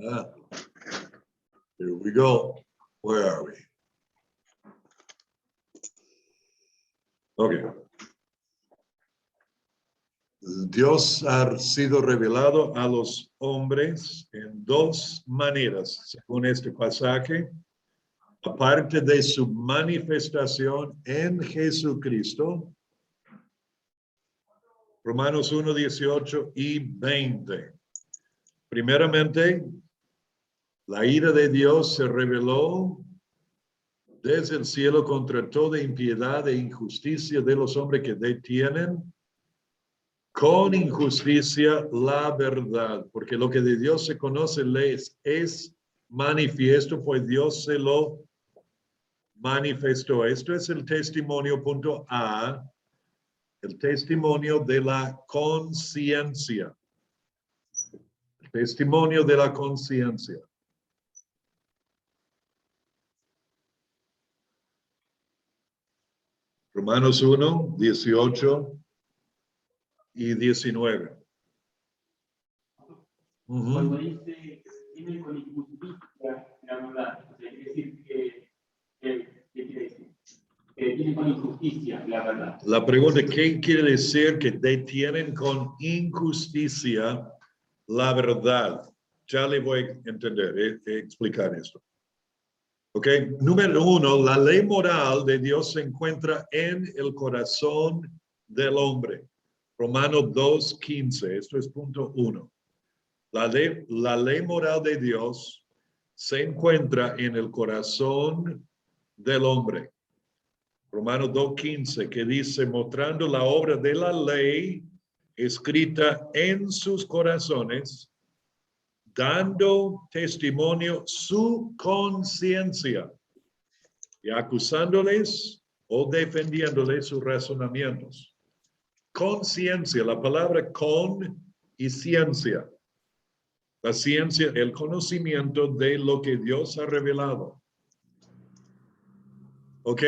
Ah, here we go. Where are we? Okay. Dios ha sido revelado a los hombres en dos maneras, según este pasaje. Aparte de su manifestación en Jesucristo, Romanos 1, 18 y 20. Primeramente, la ira de Dios se reveló desde el cielo contra toda impiedad e injusticia de los hombres que detienen con injusticia la verdad, porque lo que de Dios se conoce es manifiesto, pues Dios se lo manifestó. Esto es el testimonio punto A, el testimonio de la conciencia. El testimonio de la conciencia. Romanos 1, 18 y 19. Cuando dice tiene con injusticia la verdad, o sea, quiere decir ¿qué quiere decir? Tiene con injusticia la verdad. La pregunta, ¿qué quiere decir que detienen con injusticia la verdad? Ya le voy a entender, explicar esto. Ok, número uno, la ley moral de Dios se encuentra en el corazón del hombre. Romanos 2:15, esto es punto uno. La ley moral de Dios se encuentra en el corazón del hombre. Romanos 2:15, que dice, mostrando la obra de la ley escrita en sus corazones, dando testimonio su conciencia y acusándoles o defendiéndoles sus razonamientos. Conciencia, la palabra con y ciencia. La ciencia, el conocimiento de lo que Dios ha revelado. ¿Ok?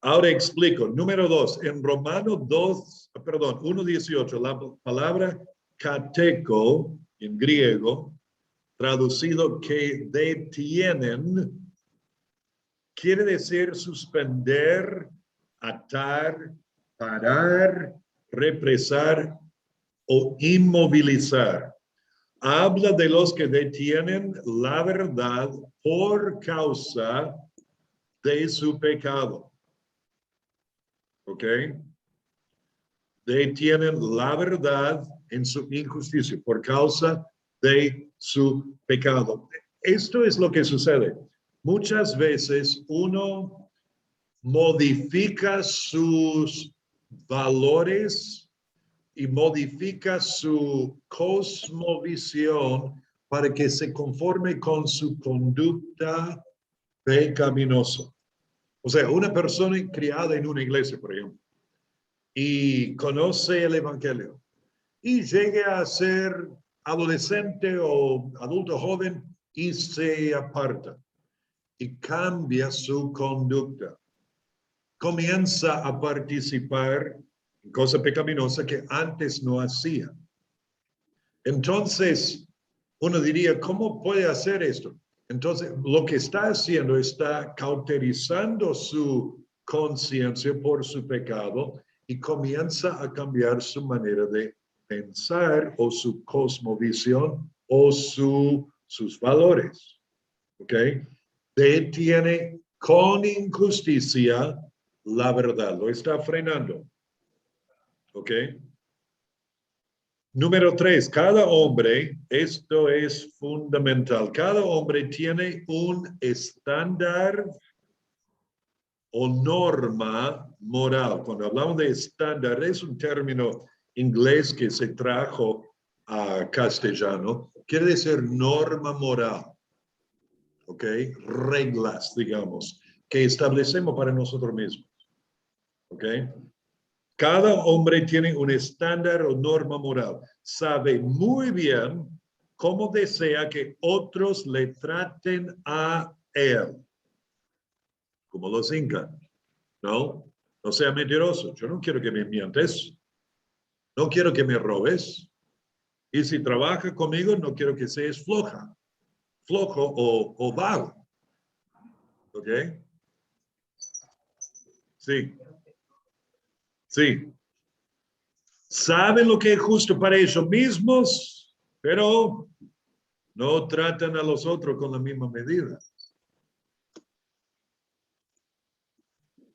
Ahora explico. Número 2, en Romanos 1:18, la palabra kateco en griego, traducido que detienen, quiere decir suspender, atar, parar, represar o inmovilizar. Habla de los que detienen la verdad por causa de su pecado. ¿Ok? Detienen la verdad en su injusticia por causa de su pecado. Esto es lo que sucede. Muchas veces uno modifica sus valores y modifica su cosmovisión para que se conforme con su conducta pecaminosa. O sea, una persona criada en una iglesia, por ejemplo, y conoce el evangelio y llega a ser adolescente o adulto joven y se aparta y cambia su conducta. Comienza a participar en cosas pecaminosas que antes no hacía. Entonces, uno diría, ¿cómo puede hacer esto? Entonces, lo que está haciendo está cauterizando su conciencia por su pecado y comienza a cambiar su manera de pensar o su cosmovisión o sus valores. ¿Ok? Detiene con injusticia la verdad, lo está frenando. ¿Ok? Número 3, cada hombre, esto es fundamental, cada hombre tiene un estándar o norma moral. Cuando hablamos de estándar, es un término inglés que se trajo a castellano, quiere decir norma moral. ¿Ok? Reglas, digamos, que establecemos para nosotros mismos. ¿Ok? Cada hombre tiene un estándar o norma moral. Sabe muy bien cómo desea que otros le traten a él. Como los incas. No, no sea mentiroso. Yo no quiero que me mientes. No quiero que me robes. Y si trabaja conmigo, no quiero que seas floja. flojo o vago. ¿Ok? Sí. Sí. Saben lo que es justo para ellos mismos, pero no tratan a los otros con la misma medida.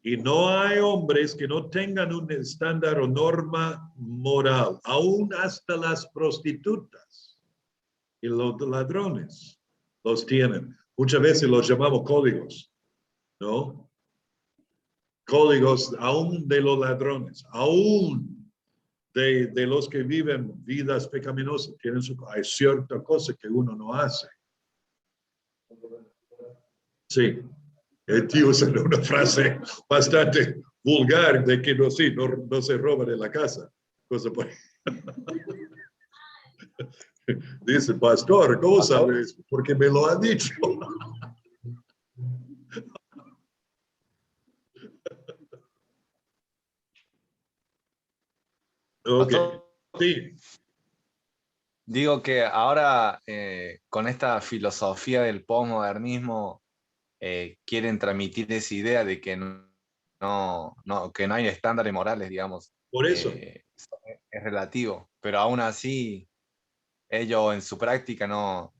Y no hay hombres que no tengan un estándar o norma moral, aún hasta las prostitutas y los ladrones los tienen. Muchas veces los llamamos códigos, ¿no? Códigos aún de los ladrones, aún de los que viven vidas pecaminosas, hay cierta cosa que uno no hace. Sí. El tío usa una frase bastante vulgar de que no se roba de la casa. Cosa por... Dice, pastor, ¿cómo sabes? Porque me lo han dicho. Ok, sí. Digo que ahora con esta filosofía del posmodernismo quieren transmitir esa idea de que que no hay estándares morales, digamos. Por eso. Es relativo, pero aún así ellos en su práctica no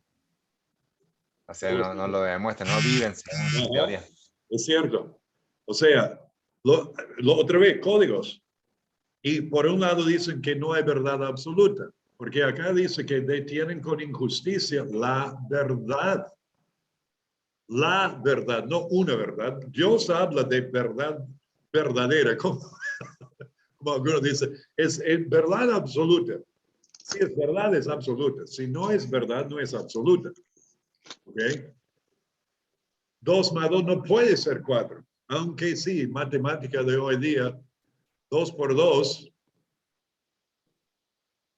lo demuestran, no viven según su teoría. Es cierto. O sea, otra vez, códigos. Y por un lado dicen que no hay verdad absoluta, porque acá dice que detienen con injusticia la verdad. La verdad, no una verdad. Dios habla de verdad verdadera, como algunos dicen, es verdad absoluta. Si es verdad, es absoluta. Si no es verdad, no es absoluta. ¿Ok? 2 más 2 no puede ser 4. Aunque sí, matemática de hoy día, 2 por 2,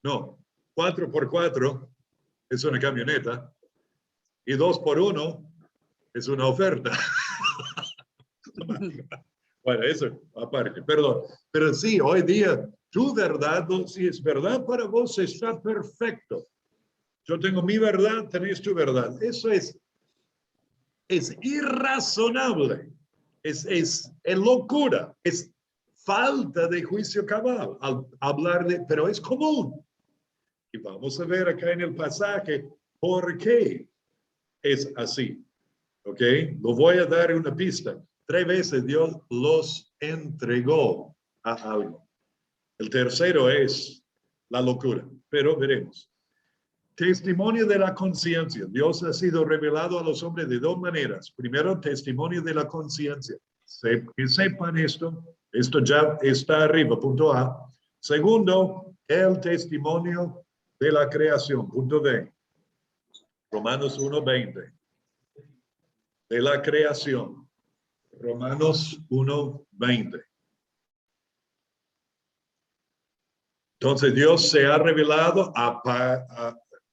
no, 4 por 4 es una camioneta y 2 por 1 es una oferta. Bueno, eso aparte, perdón. Pero sí, hoy día, tu verdad, si es verdad para vos, está perfecto. Yo tengo mi verdad, tenés tu verdad. Eso es irrazonable. Es locura. Es falta de juicio cabal al hablar de, pero es común. Y vamos a ver acá en el pasaje por qué es así. ¿Ok? Lo voy a dar una pista. 3 veces Dios los entregó a algo. El tercero es la locura, pero veremos. Testimonio de la conciencia. Dios ha sido revelado a los hombres de 2 maneras. Primero, testimonio de la conciencia. Que sepan esto. Esto ya está arriba, punto A. Segundo, el testimonio de la creación, punto B. Romanos 1:20. De la creación. Romanos 1:20. Entonces Dios se ha revelado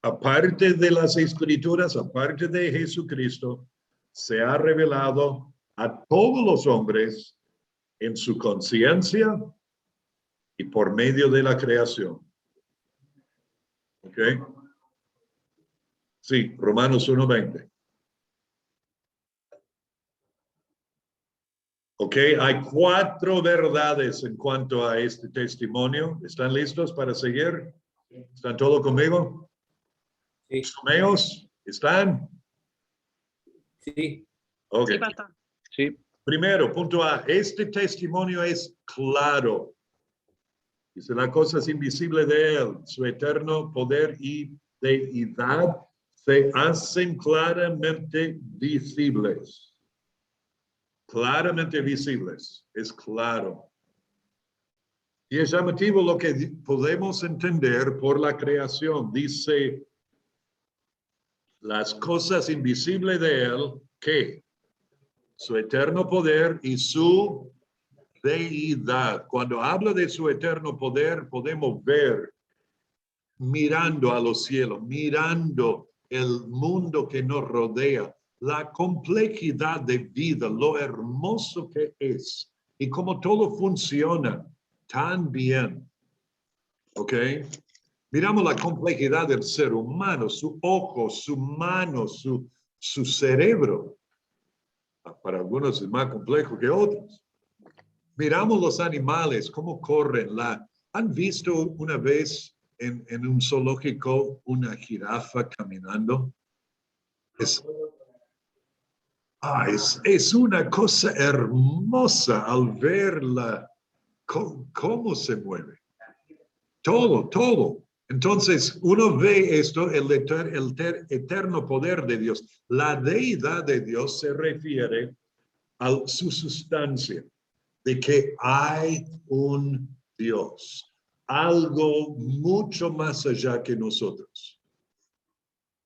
aparte de las escrituras, aparte de Jesucristo, se ha revelado a todos los hombres en su conciencia y por medio de la creación. ¿Ok? Sí, Romanos 1:20. Ok, hay 4 verdades en cuanto a este testimonio. ¿Están listos para seguir? ¿Están todos conmigo? Sí. ¿Sumeos? ¿Están? Sí. Ok. Sí, pastor. Sí. Primero, punto A, este testimonio es claro. Dice, la cosa es invisible de él, su eterno poder y deidad se hacen claramente visibles. Claramente visibles, es claro. Y es llamativo lo que podemos entender por la creación. Dice, las cosas invisibles de él, ¿qué? Su eterno poder y su deidad. Cuando habla de su eterno poder, podemos ver mirando a los cielos, mirando el mundo que nos rodea, la complejidad de vida, lo hermoso que es y cómo todo funciona tan bien. ¿Ok? Miramos la complejidad del ser humano, su ojo, su mano, su cerebro. Para algunos es más complejo que otros. Miramos los animales, cómo corren. ¿Han visto una vez en un zoológico una jirafa caminando? Es una cosa hermosa al verla, cómo se mueve. Todo. Entonces, uno ve esto, el eterno poder de Dios. La deidad de Dios se refiere a su sustancia, de que hay un Dios, algo mucho más allá que nosotros.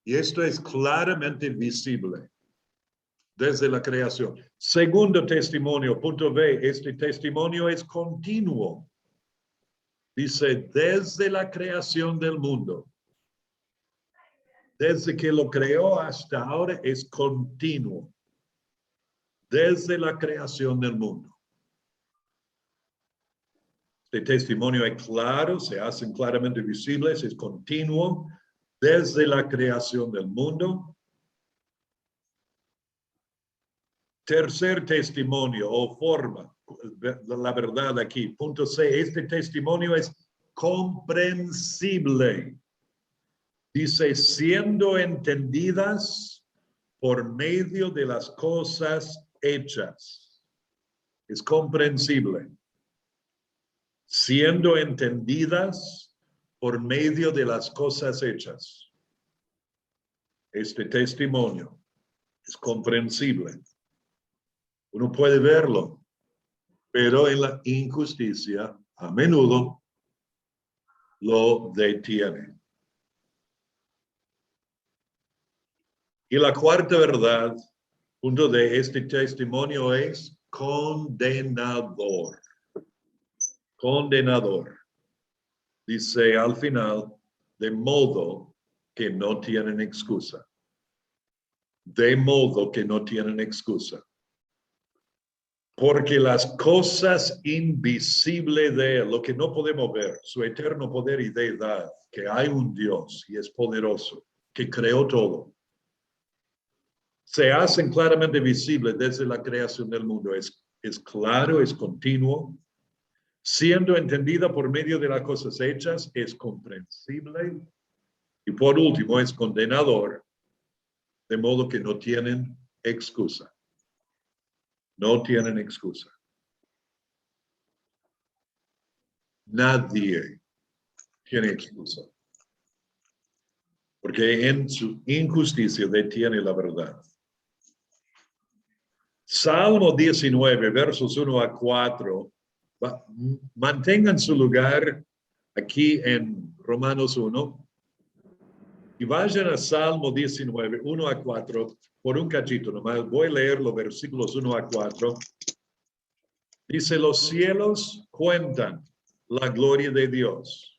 Y esto es claramente visible desde la creación. Segundo testimonio, punto B, este testimonio es continuo. Dice, desde la creación del mundo, desde que lo creó hasta ahora es continuo. Desde la creación del mundo. Este testimonio es claro, se hacen claramente visibles, es continuo desde la creación del mundo. Tercer testimonio o forma, la verdad aquí, punto C, este testimonio es comprensible. Dice, siendo entendidas por medio de las cosas hechas. Es comprensible. Siendo entendidas por medio de las cosas hechas. Este testimonio es comprensible. Uno puede verlo, pero en la injusticia a menudo lo detiene. Y la cuarta verdad, punto de este testimonio es condenador. Condenador. Dice al final, de modo que no tienen excusa. De modo que no tienen excusa. Porque las cosas invisibles de Él, lo que no podemos ver, su eterno poder y deidad, que hay un Dios y es poderoso, que creó todo, se hacen claramente visibles desde la creación del mundo. Es claro, es continuo, siendo entendida por medio de las cosas hechas, es comprensible y por último es condenador, de modo que no tienen excusa. No tienen excusa. Nadie tiene excusa. Porque en su injusticia detiene la verdad. Salmo 19, versos 1 a 4. Mantengan su lugar aquí en Romanos 1 y vayan a Salmo 19, 1 a 4 por un cachito nomás. Voy a leer los versículos 1 a 4. Dice, los cielos cuentan la gloria de Dios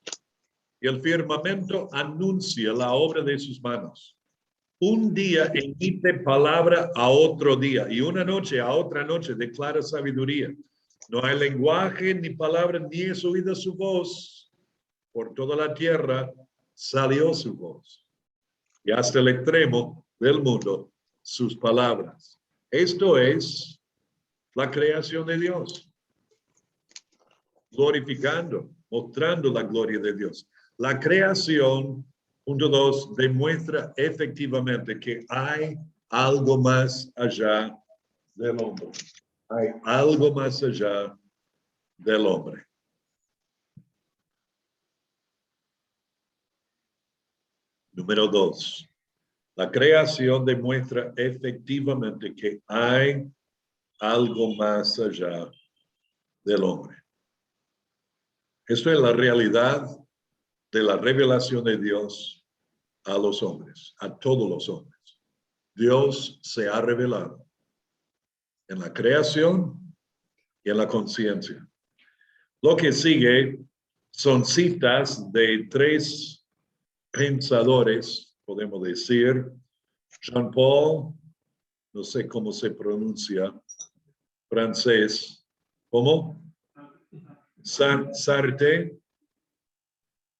y el firmamento anuncia la obra de sus manos. Un día emite palabra a otro día y una noche a otra noche declara sabiduría. No hay lenguaje ni palabra ni es oída su voz. Por toda la tierra salió su voz y hasta el extremo del mundo sus palabras. Esto es la creación de Dios, glorificando, mostrando la gloria de Dios. La creación, punto 2, demuestra efectivamente que hay algo más allá del hombre. Hay algo más allá del hombre. Número 2. La creación demuestra efectivamente que hay algo más allá del hombre. Esto es la realidad de la revelación de Dios a los hombres, a todos los hombres. Dios se ha revelado en la creación y en la conciencia. Lo que sigue son citas de tres pensadores, podemos decir, Jean-Paul, no sé cómo se pronuncia, francés, ¿cómo? Sartre,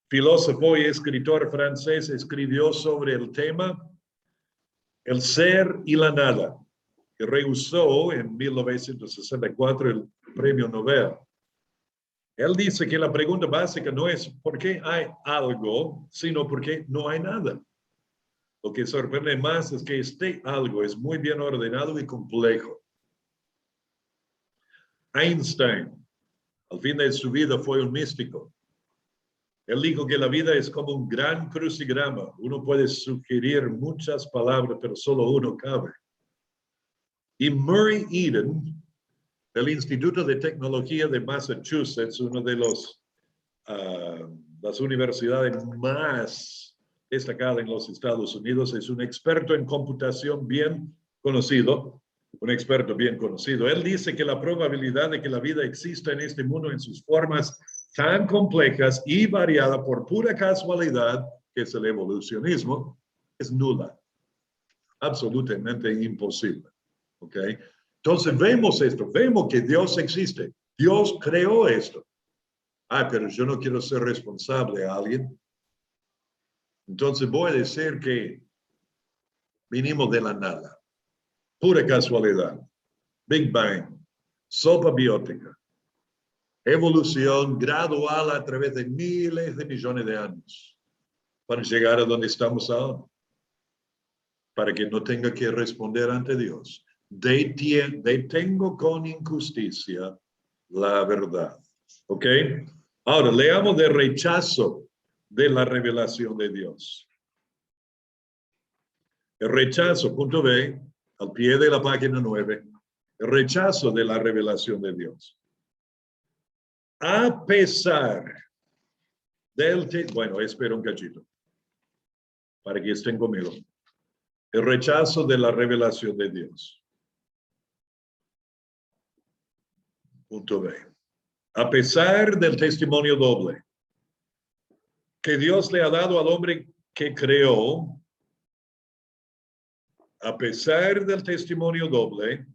filósofo y escritor francés, escribió sobre el tema el ser y la nada, que rehusó en 1964 el premio Nobel. Él dice que la pregunta básica no es por qué hay algo, sino por qué no hay nada. Lo que sorprende más es que este algo es muy bien ordenado y complejo. Einstein, al fin de su vida, fue un místico. Él dijo que la vida es como un gran crucigrama. Uno puede sugerir muchas palabras, pero solo uno cabe. Y Murray Eden, del Instituto de Tecnología de Massachusetts, una de las universidades más destacadas en los Estados Unidos, es un experto en computación bien conocido, un experto bien conocido. Él dice que la probabilidad de que la vida exista en este mundo en sus formas tan complejas y variadas por pura casualidad, que es el evolucionismo, es nula, absolutamente imposible. ¿Ok? Entonces vemos esto, vemos que Dios existe, Dios creó esto. Ah, pero yo no quiero ser responsable a alguien. Entonces voy a decir que vinimos de la nada, pura casualidad, Big Bang, sopa biótica, evolución gradual a través de miles de millones de años para llegar a donde estamos ahora, para que no tenga que responder ante Dios. Detengo con injusticia la verdad. ¿Ok? Ahora, leamos de rechazo de la revelación de Dios. El rechazo, punto B, al pie de la página 9, el rechazo de la revelación de Dios. A pesar del... Bueno, espera un cachito, para que estén conmigo. El rechazo de la revelación de Dios. Punto B. A pesar del testimonio doble que Dios le ha dado al hombre que creó, a pesar del testimonio doble,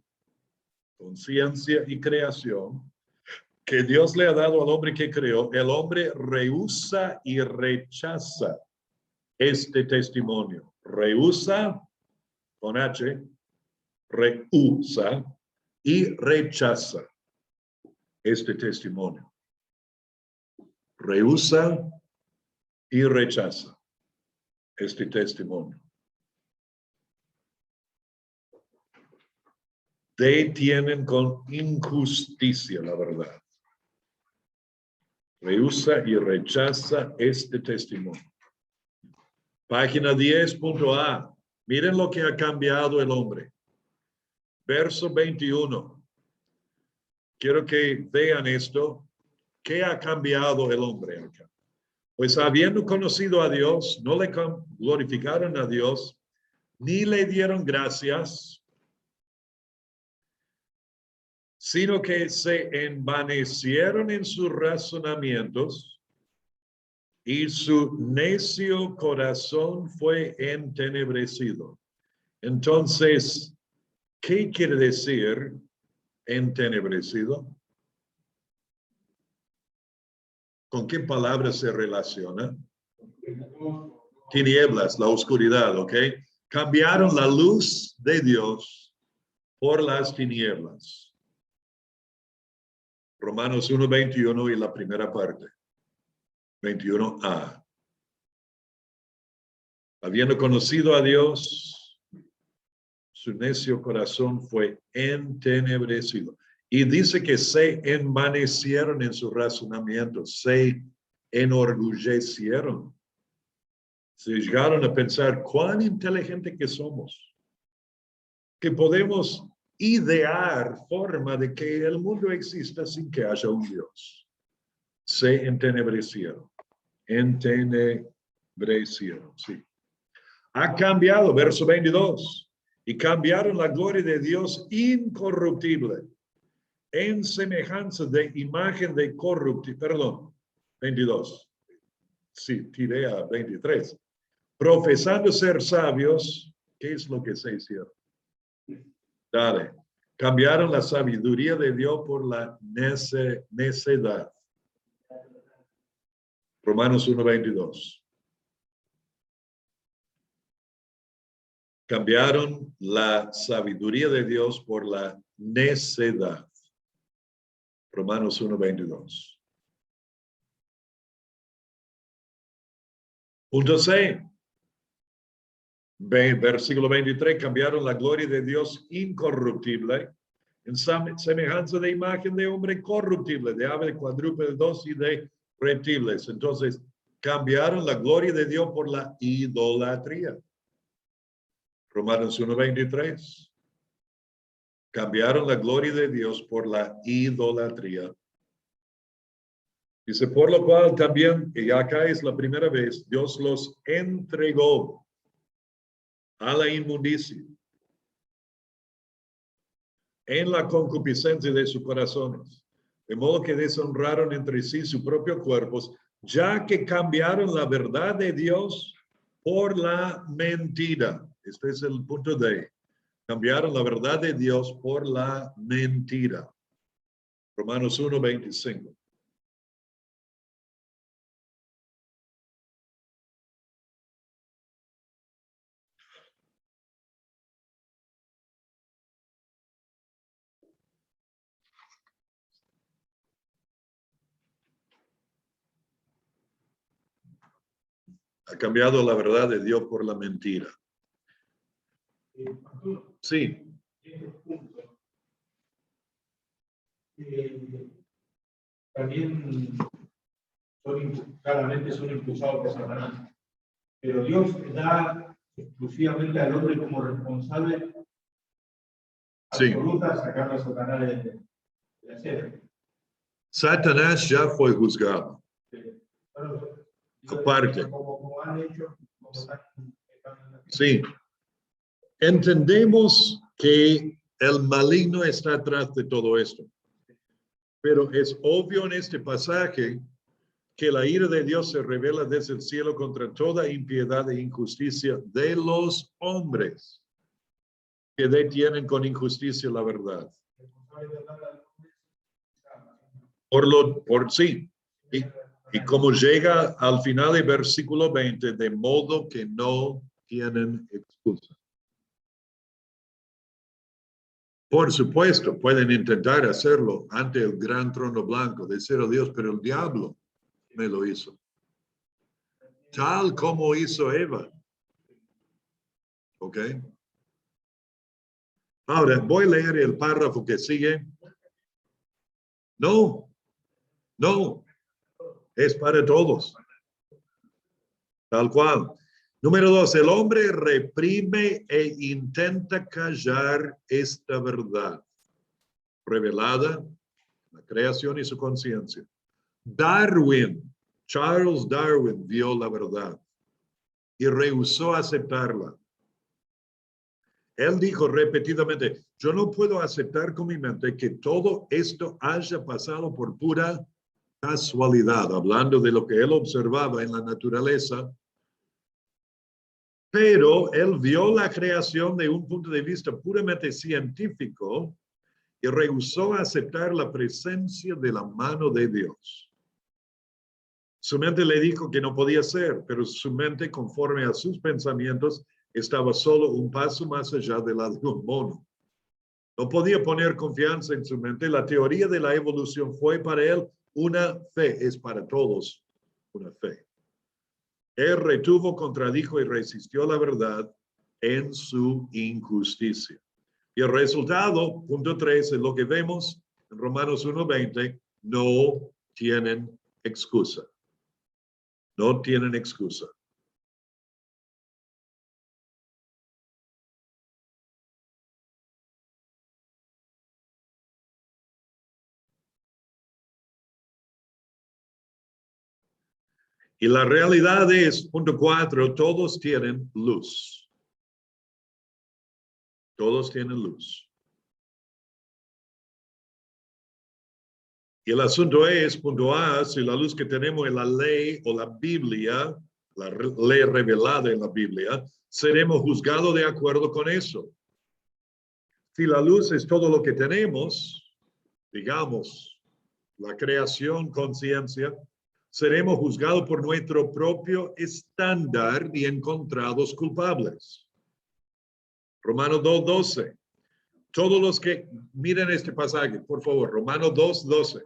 conciencia y creación, que Dios le ha dado al hombre que creó, el hombre rehúsa y rechaza este testimonio. Rehúsa, con H, rehúsa y rechaza este testimonio. Rehúsa y rechaza este testimonio. Detienen con injusticia la verdad. Rehúsa y rechaza este testimonio. Página 10.a. Miren lo que ha cambiado el hombre. Verso 21. Quiero que vean esto. ¿Qué ha cambiado el hombre acá? Pues habiendo conocido a Dios, no le glorificaron a Dios, ni le dieron gracias, sino que se envanecieron en sus razonamientos y su necio corazón fue entenebrecido. Entonces, ¿qué quiere decir entenebrecido? ¿Con qué palabra se relaciona? Tinieblas, la oscuridad, ¿ok? Cambiaron la luz de Dios por las tinieblas. Romanos 1:21 y la primera parte. 21a. Habiendo conocido a Dios, su necio corazón fue entenebrecido. Y dice que se envanecieron en su razonamiento, se enorgullecieron. Se llegaron a pensar cuán inteligente que somos, que podemos idear forma de que el mundo exista sin que haya un Dios. Se entenebrecieron. Entenebrecieron, sí. Ha cambiado, verso 22, y cambiaron la gloria de Dios incorruptible en semejanza de imagen de corruptible, perdón, 22. Sí, tiré a 23. Profesando ser sabios, ¿qué es lo que se hicieron? Dale. Cambiaron la sabiduría de Dios por la necedad. Romanos 1:22. Cambiaron la sabiduría de Dios por la necedad. Romanos 1:22. Punto C. Versículo 23. Cambiaron la gloria de Dios incorruptible en semejanza de imagen de hombre corruptible, de ave, cuadrúpedos y de reptiles. Entonces, cambiaron la gloria de Dios por la idolatría. Romanos 1:23. Cambiaron la gloria de Dios por la idolatría. Dice, por lo cual también, y acá es la primera vez, Dios los entregó a la inmundicia en la concupiscencia de sus corazones, de modo que deshonraron entre sí sus propios cuerpos, ya que cambiaron la verdad de Dios por la mentira. Este es el punto D. Cambiaron la verdad de Dios por la mentira. Romanos 1:25. Ha cambiado la verdad de Dios por la mentira. Sí. También claramente son impulsados por Satanás. Pero Dios da exclusivamente al hombre como responsable Sí. absoluta sacar a Satanás de la escena. Satanás ya fue juzgado. Bueno, Aparte. como han hecho, como están Sí. Entendemos que el maligno está atrás de todo esto. Pero es obvio en este pasaje que la ira de Dios se revela desde el cielo contra toda impiedad e injusticia de los hombres que detienen con injusticia la verdad. Sí. Y como llega al final del versículo 20, de modo que no tienen excusa. Por supuesto, pueden intentar hacerlo ante el gran trono blanco, decir a Dios, pero el diablo me lo hizo. Tal como hizo Eva. ¿Ok? Ahora, voy a leer el párrafo que sigue. No, es para todos. Tal cual. Número 2, el hombre reprime e intenta callar esta verdad revelada, la creación y su conciencia. Charles Darwin vio la verdad y rehusó aceptarla. Él dijo repetidamente, yo no puedo aceptar con mi mente que todo esto haya pasado por pura casualidad, hablando de lo que él observaba en la naturaleza. Pero él vio la creación de un punto de vista puramente científico y rehusó aceptar la presencia de la mano de Dios. Su mente le dijo que no podía ser, pero su mente, conforme a sus pensamientos, estaba solo un paso más allá de la de un mono. No podía poner confianza en su mente. La teoría de la evolución fue para él una fe, es para todos una fe. Él retuvo, contradijo y resistió la verdad en su injusticia. Y el resultado, punto 3, es lo que vemos en Romanos 1:20, no tienen excusa. No tienen excusa. Y la realidad es, punto 4, todos tienen luz. Todos tienen luz. Y el asunto es, punto A, si la luz que tenemos en la ley o la Biblia, la ley revelada en la Biblia, seremos juzgados de acuerdo con eso. Si la luz es todo lo que tenemos, digamos, la creación, conciencia, seremos juzgados por nuestro propio estándar y encontrados culpables. Romanos 2:12. Todos los que miren este pasaje, por favor, Romanos 2:12.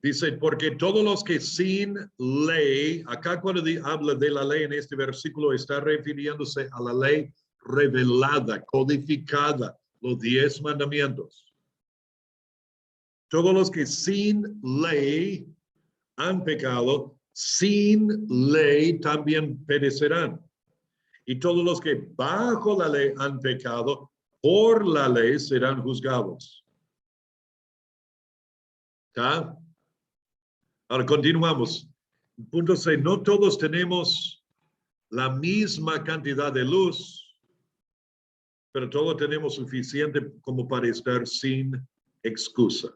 Dice, porque todos los que sin ley, acá cuando habla de la ley en este versículo, está refiriéndose a la ley revelada, codificada, los 10 mandamientos. Todos los que sin ley han pecado, sin ley también perecerán. Y todos los que bajo la ley han pecado, por la ley serán juzgados. ¿Está? Ahora continuamos. Punto 6. No todos tenemos la misma cantidad de luz, pero todos tenemos suficiente como para estar sin excusa.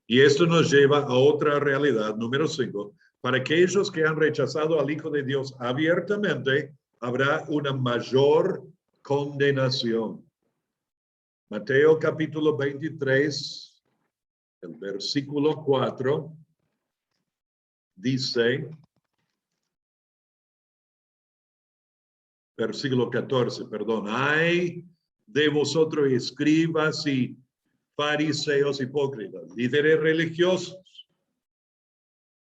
Y esto nos lleva a otra realidad, número 5. Para aquellos que han rechazado al Hijo de Dios abiertamente, habrá una mayor condenación. Mateo capítulo 23. El versículo 4 dice, versículo 14, perdón, ay de vosotros escribas y fariseos hipócritas, líderes religiosos.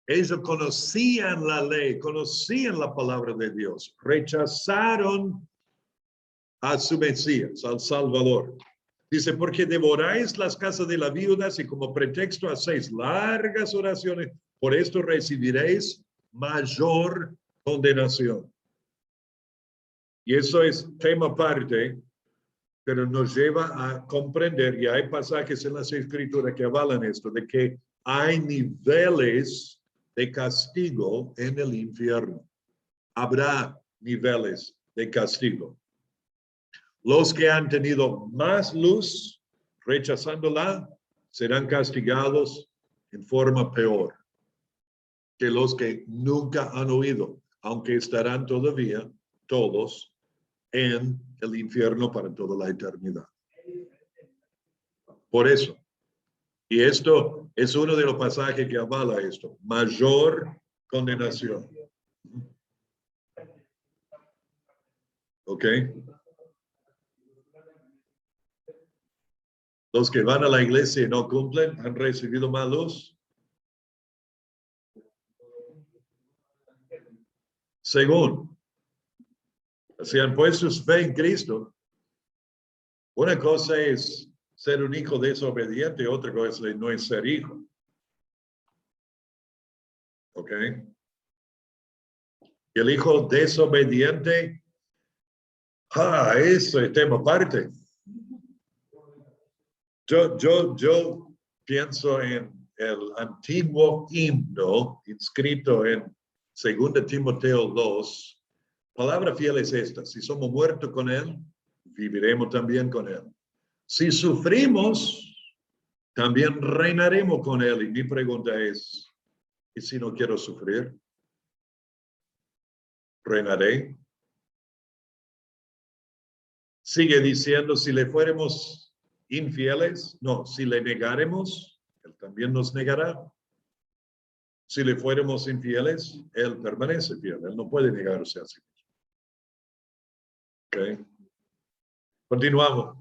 Ellos conocían la ley, conocían la palabra de Dios, rechazaron a su Mesías, al Salvador. Dice, porque devoráis las casas de las viudas y como pretexto hacéis largas oraciones, por esto recibiréis mayor condenación. Y eso es tema aparte, pero nos lleva a comprender, y hay pasajes en las Escrituras que avalan esto, de que hay niveles de castigo en el infierno. Habrá niveles de castigo. Los que han tenido más luz, rechazándola, serán castigados en forma peor que los que nunca han oído, aunque estarán todavía todos en el infierno para toda la eternidad. Por eso, y esto es uno de los pasajes que avala esto, mayor condenación. ¿Ok? Los que van a la iglesia y no cumplen, ¿han recibido más luz? Según, si han puesto su fe en Cristo, una cosa es ser un hijo desobediente, otra cosa no es ser hijo. ¿Ok? El hijo desobediente, eso es tema aparte. Yo pienso en el antiguo himno inscrito en 2 Timoteo 2. Palabra fiel es esta: si somos muertos con él, viviremos también con él. Si sufrimos, también reinaremos con él. Y mi pregunta es, ¿y si no quiero sufrir? ¿Reinaré? Sigue diciendo, si le fuéramos infieles, no, si le negáremos, él también nos negará. Si le fuéramos infieles, él permanece fiel, él no puede negarse a sí mismo. ¿Ok? Continuamos.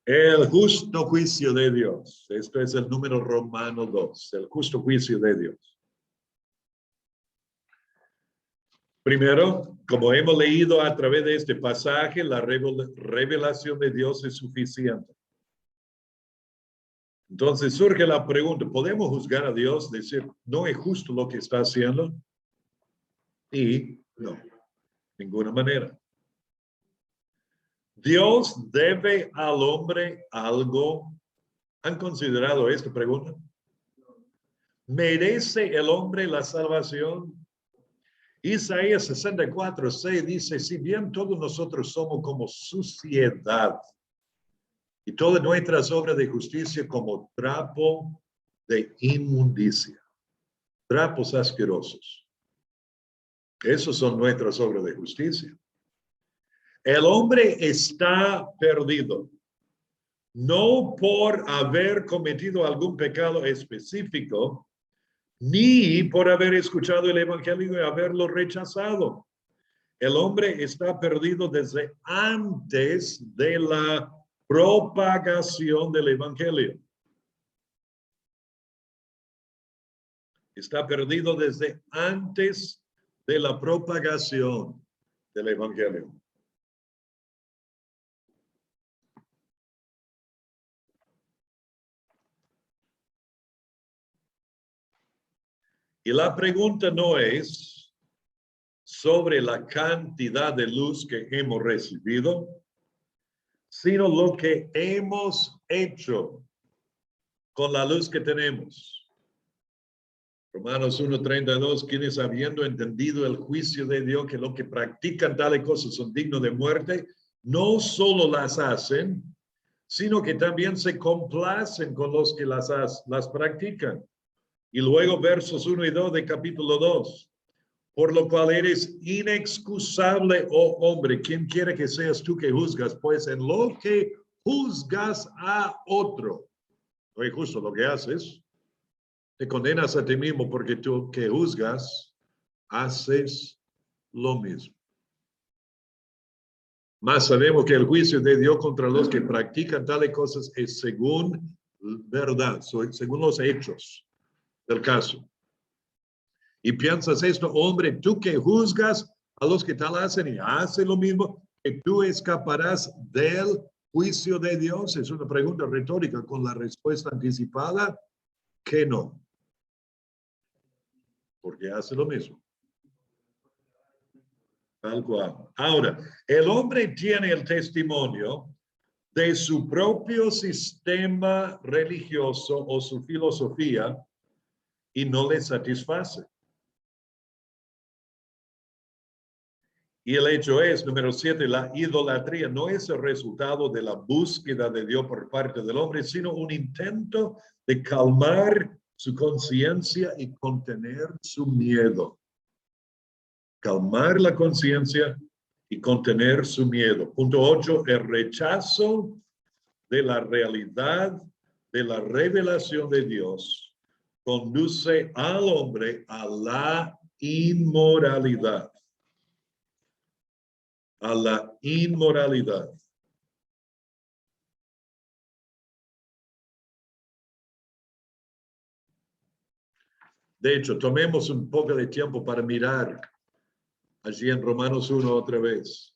El justo juicio de Dios. Esto es el número romano 2, el justo juicio de Dios. Primero, como hemos leído a través de este pasaje, la revelación de Dios es suficiente. Entonces surge la pregunta, ¿podemos juzgar a Dios? Decir, no es justo lo que está haciendo. Y no, de ninguna manera. Dios debe al hombre algo. ¿Han considerado esta pregunta? ¿Merece el hombre la salvación? Isaías 64:6 dice, si bien todos nosotros somos como suciedad y todas nuestras obras de justicia como trapo de inmundicia, trapos asquerosos. Esos son nuestras obras de justicia. El hombre está perdido. no por haber cometido algún pecado específico, ni por haber escuchado el evangelio y haberlo rechazado. El hombre está perdido desde antes de la propagación del evangelio. Está perdido desde antes de la propagación del evangelio. Y la pregunta no es sobre la cantidad de luz que hemos recibido, sino lo que hemos hecho con la luz que tenemos. Romanos 1:32, quienes habiendo entendido el juicio de Dios, que lo que practican tales cosas son dignos de muerte, no solo las hacen, sino que también se complacen con los que las practican. Y luego versos 1 y 2 de capítulo 2. Por lo cual eres inexcusable, oh hombre, quien quiera que seas tú que juzgas, pues en lo que juzgas a otro, no es justo lo que haces, te condenas a ti mismo, porque tú que juzgas, haces lo mismo. Mas sabemos que el juicio de Dios contra los que practican tales cosas es según verdad, según los hechos del caso. Y piensas esto, hombre, tú que juzgas a los que tal hacen y hacen lo mismo, que tú escaparás del juicio de Dios. Es una pregunta retórica con la respuesta anticipada que no. Porque hace lo mismo. Tal cual. Ahora, el hombre tiene el testimonio de su propio sistema religioso o su filosofía y no le satisface. Y el hecho es, número 7, la idolatría no es el resultado de la búsqueda de Dios por parte del hombre, sino un intento de calmar su conciencia y contener su miedo. Calmar la conciencia y contener su miedo. Punto 8, el rechazo de la realidad de la revelación de Dios conduce al hombre a la inmoralidad. A la inmoralidad. De hecho, tomemos un poco de tiempo para mirar allí en Romanos 1 otra vez.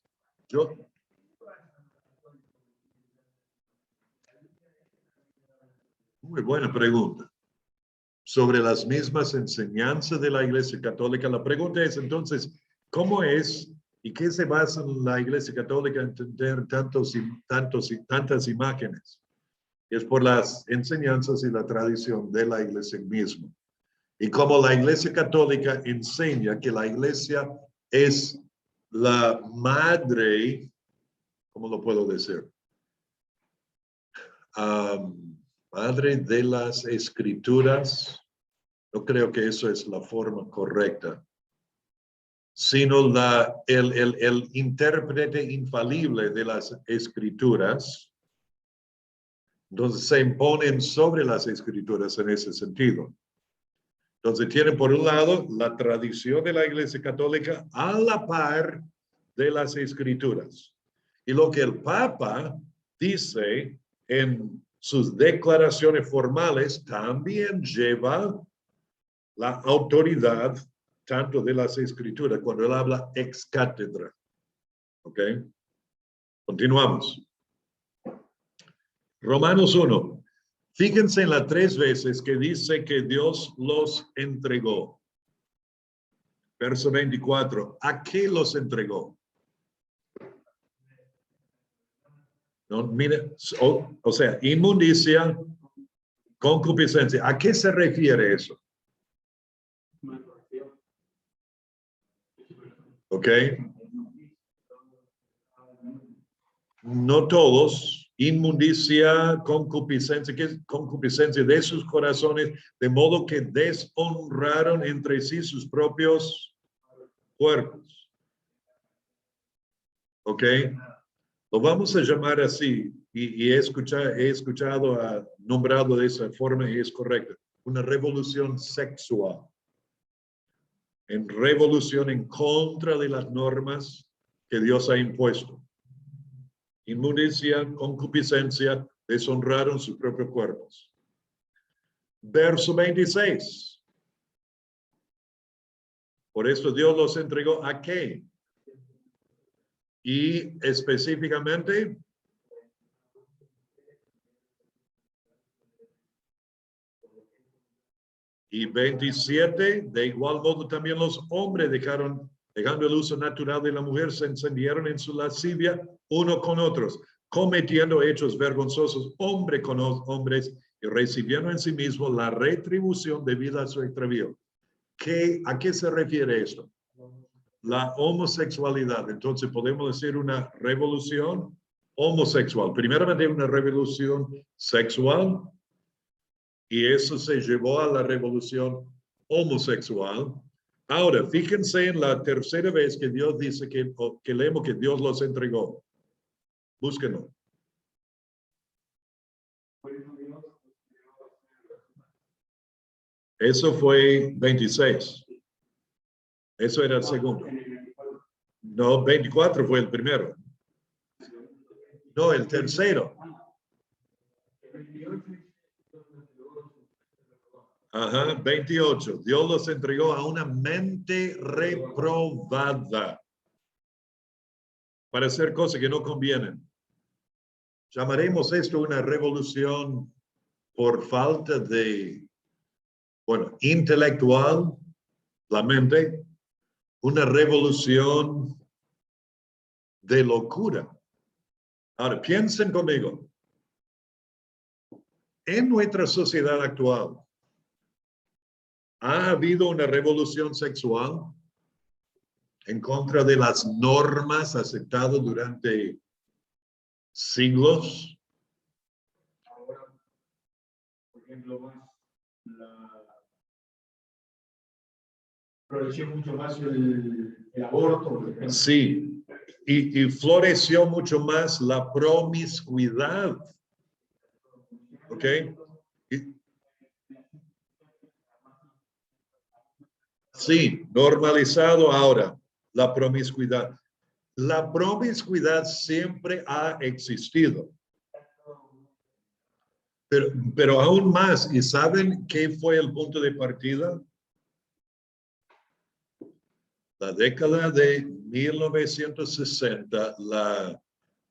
Muy buena pregunta. Sobre las mismas enseñanzas de la Iglesia Católica. La pregunta es entonces, ¿cómo es y qué se basa en la Iglesia Católica en tener tantas imágenes? Es por las enseñanzas y la tradición de la Iglesia misma. Y como la Iglesia Católica enseña que la Iglesia es la madre, ¿cómo lo puedo decir? Madre de las Escrituras. No creo que eso es la forma correcta, sino el intérprete infalible de las Escrituras. Entonces se imponen sobre las Escrituras en ese sentido. Entonces tienen por un lado la tradición de la Iglesia Católica a la par de las Escrituras. Y lo que el Papa dice en sus declaraciones formales también lleva la autoridad tanto de las Escrituras cuando él habla ex cátedra. ¿Ok? Continuamos. Romanos 1. Fíjense en las 3 veces que dice que Dios los entregó. Verso 24. ¿A qué los entregó? No, mira, o sea, inmundicia, concupiscencia. ¿A qué se refiere eso? ¿Ok? No todos. Inmundicia, concupiscencia, que es concupiscencia de sus corazones, de modo que deshonraron entre sí sus propios cuerpos. ¿Ok? Lo vamos a llamar así, y he escuchado nombrado de esa forma y es correcto. Una revolución sexual. En revolución en contra de las normas que Dios ha impuesto. Inmundicia, concupiscencia, deshonraron sus propios cuerpos. Verso 26. Por eso Dios los entregó ¿a qué? Y específicamente y 27, de igual modo también los hombres dejando el uso natural de la mujer, se encendieron en su lascivia uno con otros, cometiendo hechos vergonzosos hombre con hombres y recibiendo en sí mismo la retribución debida a su extravío. ¿A qué se refiere esto? La homosexualidad. Entonces podemos decir una revolución homosexual. Primeramente una revolución sexual y eso se llevó a la revolución homosexual. Ahora, fíjense en la tercera vez que Dios dice que leemos que Dios los entregó. Búsquenlo. Eso fue 26. Eso era el segundo. No, 24 fue el primero. No, el tercero. Ajá, 28. Dios los entregó a una mente reprobada para hacer cosas que no convienen. Llamaremos esto una revolución por falta de, intelectual, la mente, una revolución de locura. Ahora, piensen conmigo. En nuestra sociedad actual, ¿ha habido una revolución sexual en contra de las normas aceptadas durante siglos? Ahora, por ejemplo, floreció mucho más el aborto, por ejemplo. Sí, y floreció mucho más la promiscuidad. ¿Ok? Sí, normalizado ahora la promiscuidad. La promiscuidad siempre ha existido. Pero aún más, ¿y saben qué fue el punto de partida? La década de 1960,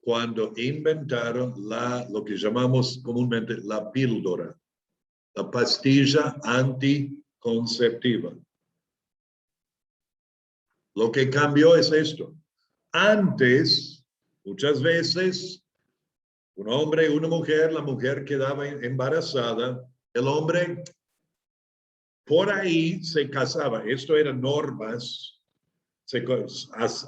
cuando inventaron lo que llamamos comúnmente la píldora, la pastilla anticonceptiva. Lo que cambió es esto. Antes, muchas veces, un hombre, una mujer, la mujer quedaba embarazada, el hombre por ahí se casaba. Esto eran normas.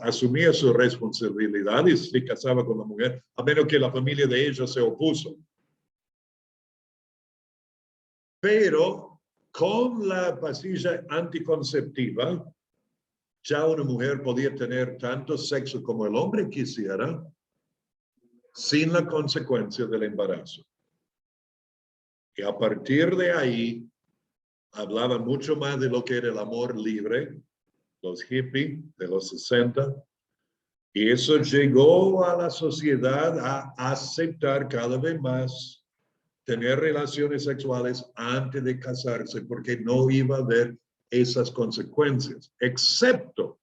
Asumía su responsabilidad y se casaba con la mujer, a menos que la familia de ella se opuso. Pero con la pastilla anticonceptiva, ya una mujer podía tener tanto sexo como el hombre quisiera, sin la consecuencia del embarazo. Y a partir de ahí, hablaban mucho más de lo que era el amor libre, los hippies de los 60, y eso llegó a la sociedad a aceptar cada vez más tener relaciones sexuales antes de casarse, porque no iba a haber esas consecuencias, excepto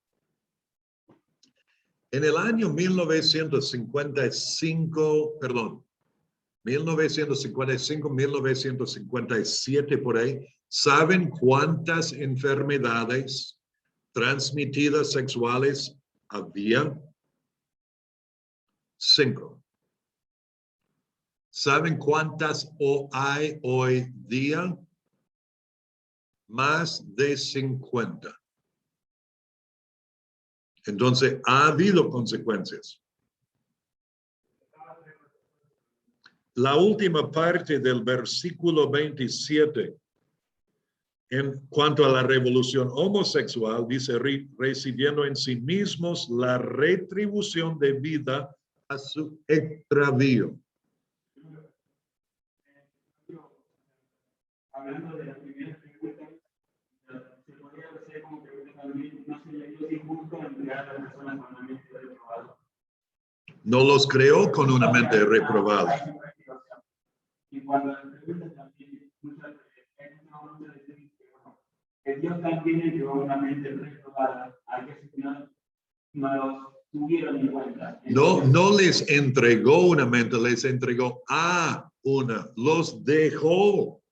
en el año 1957 por ahí. ¿Saben cuántas enfermedades transmitidas sexuales había? 5. ¿Saben cuántas hay hoy día? Más de 50. Entonces, ha habido consecuencias. La última parte del versículo 27, en cuanto a la revolución homosexual, dice, recibiendo en sí mismos la retribución debida a su extravío. hablando de la primera pregunta, se podría hacer como pregunta también, ¿no sería Dios injusto en crear a las personas con una mente reprobada? No los creó con una mente reprobada. Y cuando las preguntas también, muchas veces dicen que Dios también creó una mente reprobada, a que no los tuvieron en cuenta. No les entregó una mente, les entregó a una, los dejó.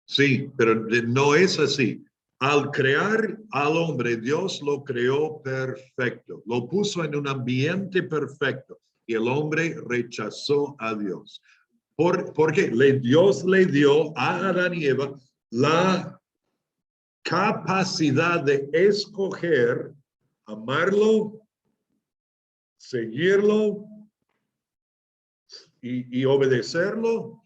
Sí, pero no es así. Al crear al hombre, Dios lo creó perfecto, lo puso en un ambiente perfecto y el hombre rechazó a Dios. Porque Dios le dio a Adán y Eva la capacidad de escoger, amarlo, seguirlo y obedecerlo,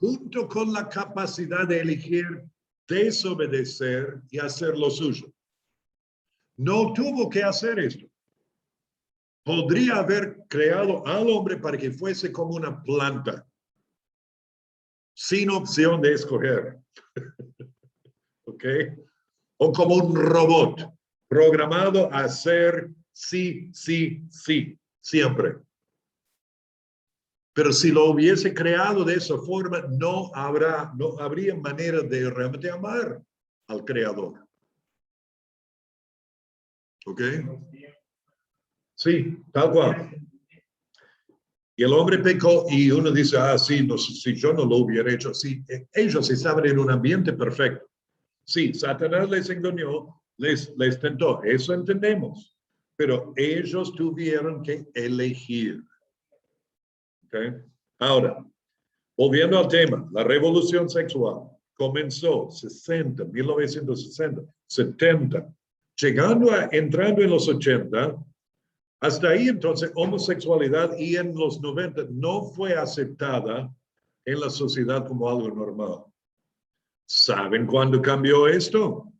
junto con la capacidad de elegir desobedecer y hacer lo suyo. No tuvo que hacer esto. Podría haber creado al hombre para que fuese como una planta, sin opción de escoger. ¿Ok? O como un robot, programado a hacer sí, sí, sí, siempre. Pero si lo hubiese creado de esa forma, no habría manera de realmente amar al Creador. ¿Ok? Sí, tal cual. Y el hombre pecó y uno dice, sí, no, si yo no lo hubiera hecho así. Ellos estaban en un ambiente perfecto. Sí, Satanás les engañó, les tentó, eso entendemos. Pero ellos tuvieron que elegir. ¿Okay? Ahora, volviendo al tema, la revolución sexual comenzó 1960, 70, entrando en los 80, hasta ahí entonces homosexualidad y en los 90 no fue aceptada en la sociedad como algo normal. ¿Saben cuándo cambió esto?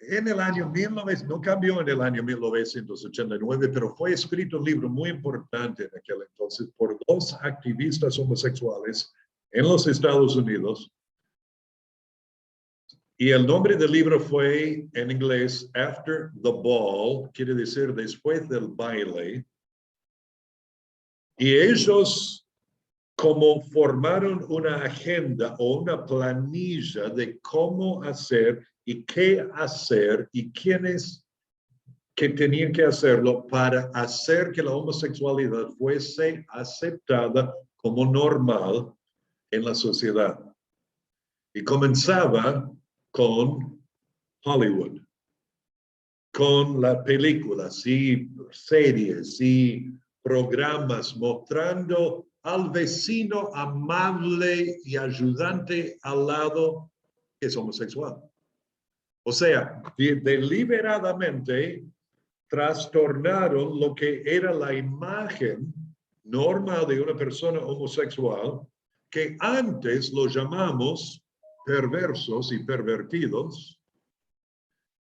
En el año 1900, no cambió en el año 1989, pero fue escrito un libro muy importante en aquel entonces por dos activistas homosexuales en los Estados Unidos. Y el nombre del libro fue en inglés After the Ball, quiere decir después del baile. Y ellos como formaron una agenda o una planilla de cómo hacer y qué hacer y quiénes que tenían que hacerlo para hacer que la homosexualidad fuese aceptada como normal en la sociedad. Y comenzaba con Hollywood, con las películas y series y programas mostrando al vecino amable y ayudante al lado que es homosexual. O sea, deliberadamente trastornaron lo que era la imagen normal de una persona homosexual, que antes lo llamamos perversos y pervertidos,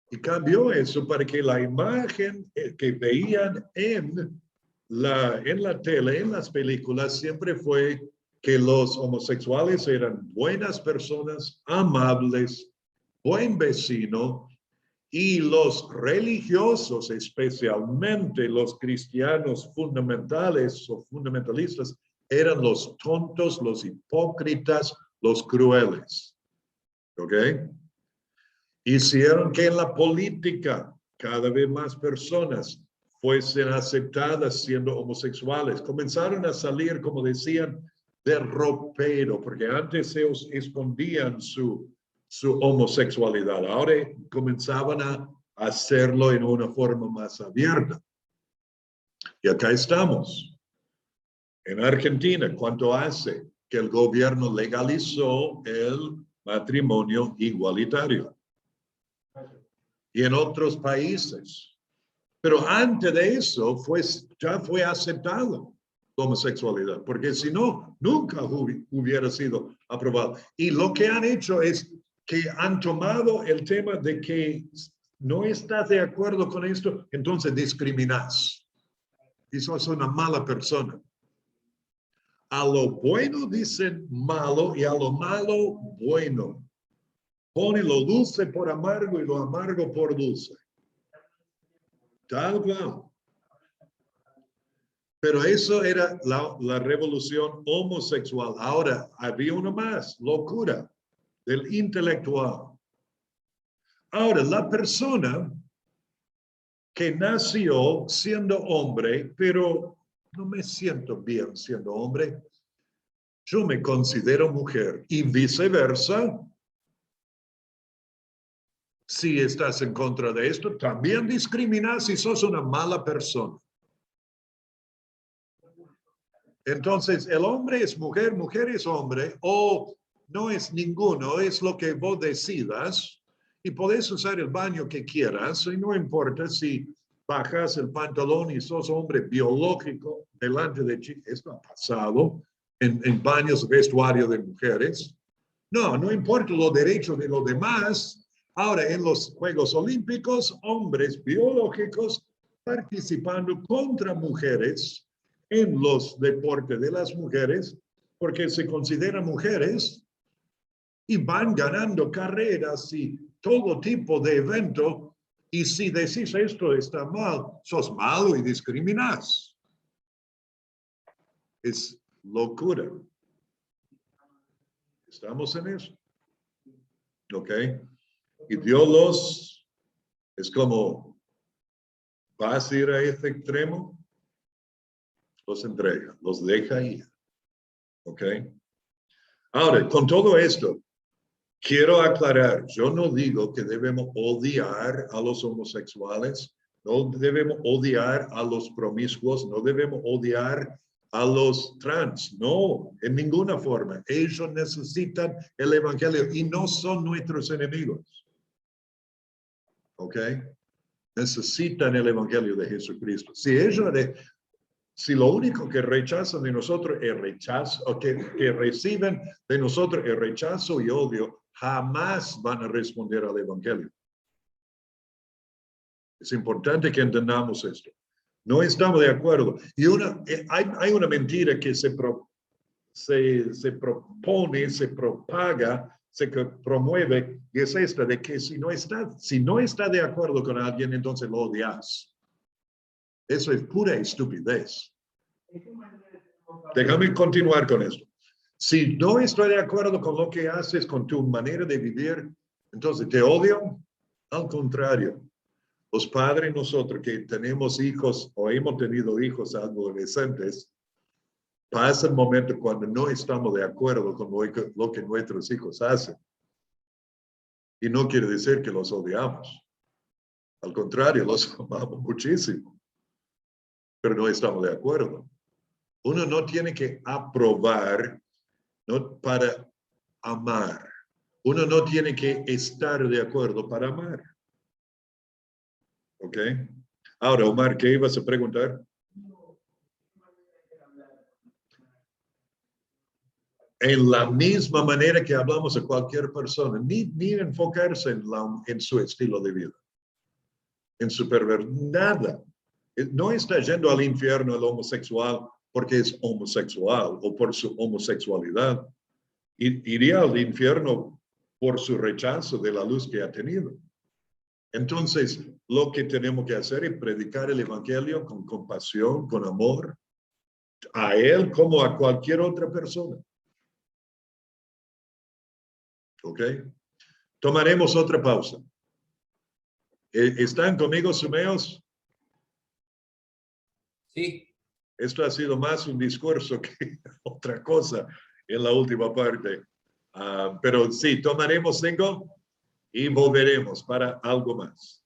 y cambió eso para que la imagen que veían en la tele, en las películas, siempre fue que los homosexuales eran buenas personas, amables, buen vecino, y los religiosos, especialmente los cristianos fundamentales o fundamentalistas, eran los tontos, los hipócritas, los crueles. ¿Ok? Hicieron que en la política cada vez más personas fuesen aceptadas siendo homosexuales. Comenzaron a salir, como decían, del ropero, porque antes ellos escondían su homosexualidad. Ahora comenzaban a hacerlo en una forma más abierta. Y acá estamos. En Argentina, ¿cuánto hace que el gobierno legalizó el matrimonio igualitario? Y en otros países. Pero antes de eso ya fue aceptado la homosexualidad, porque si no, nunca hubiera sido aprobado. Y lo que han hecho es que han tomado el tema de que no estás de acuerdo con esto, entonces discriminas. Y sos una mala persona. A lo bueno dicen malo y a lo malo bueno. Pone lo dulce por amargo y lo amargo por dulce. Tal cual. Pero eso era la revolución homosexual. Ahora había uno más, locura, del intelectual. Ahora, la persona que nació siendo hombre, pero no me siento bien siendo hombre, yo me considero mujer y viceversa. Si estás en contra de esto, también discriminas y sos una mala persona. Entonces, el hombre es mujer, mujer es hombre, o no es ninguno, es lo que vos decidas, y podés usar el baño que quieras, y no importa si bajas el pantalón y sos hombre biológico delante de chicas. Esto ha pasado en baños vestuario de mujeres. No importa los derechos de los demás. Ahora, en los Juegos Olímpicos, hombres biológicos participando contra mujeres en los deportes de las mujeres, porque se consideran mujeres y van ganando carreras y todo tipo de evento. Y si decís esto está mal, sos malo y discriminás. Es locura. Estamos en eso. ¿Ok? Y Dios es como, vas a ir a este extremo, los entrega, los deja ir. ¿Ok? Ahora, con todo esto, quiero aclarar, yo no digo que debemos odiar a los homosexuales, no debemos odiar a los promiscuos, no debemos odiar a los trans, no, en ninguna forma. Ellos necesitan el evangelio y no son nuestros enemigos. ¿Ok? Necesitan el evangelio de Jesucristo. Si lo único que rechazan de nosotros es rechazo, o que reciben de nosotros es rechazo y odio, jamás van a responder al evangelio. Es importante que entendamos esto. No estamos de acuerdo. Y hay una mentira que se propone, se propaga, se promueve, y es esta de que si no está de acuerdo con alguien, entonces lo odias. Eso es pura estupidez. Déjame continuar con esto. Si no estoy de acuerdo con lo que haces, con tu manera de vivir, entonces te odio. Al contrario, los padres, nosotros que tenemos hijos o hemos tenido hijos adolescentes, pasa el momento cuando no estamos de acuerdo con lo que nuestros hijos hacen. Y no quiere decir que los odiamos. Al contrario, los amamos muchísimo. Pero no estamos de acuerdo. Uno no tiene que aprobar, ¿no?, para amar. Uno no tiene que estar de acuerdo para amar. ¿Ok? Ahora, Omar, ¿qué ibas a preguntar? En la misma manera que hablamos a cualquier persona, ni enfocarse en su estilo de vida, en su nada. No está yendo al infierno el homosexual porque es homosexual o por su homosexualidad. Iría al infierno por su rechazo de la luz que ha tenido. Entonces, lo que tenemos que hacer es predicar el evangelio con compasión, con amor, a él como a cualquier otra persona. ¿Ok? Tomaremos otra pausa. ¿Están conmigo, sumeos? Sí. Esto ha sido más un discurso que otra cosa en la última parte. Pero sí, tomaremos 5 y volveremos para algo más.